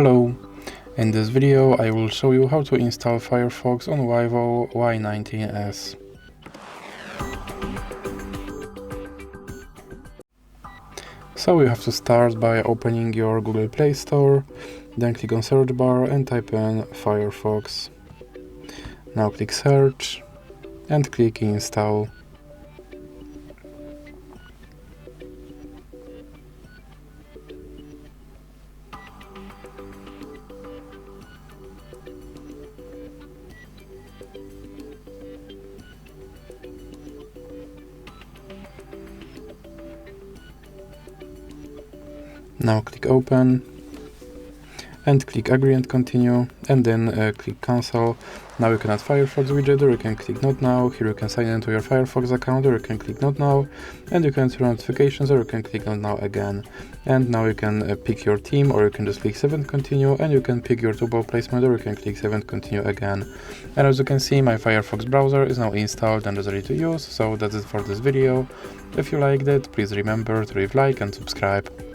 Hello, in this video I will show you how to install Firefox on VIVO Y19s. So you have to start by opening your Google Play Store, then click on search bar and type in Firefox. Now click search and click install. Now click open and click agree and continue, and then click cancel. Now you can add Firefox widget, or you can click not now. Here you can sign into your Firefox account, or you can click not now, and you can turn on notifications, or you can click not now again. And now you can pick your theme, or you can just click save and continue, and you can pick your toolbar placement, or you can click save and continue again. And as you can see, my Firefox browser is now installed and is ready to use. So that's it for this video. If you liked it, please remember to leave a like and subscribe.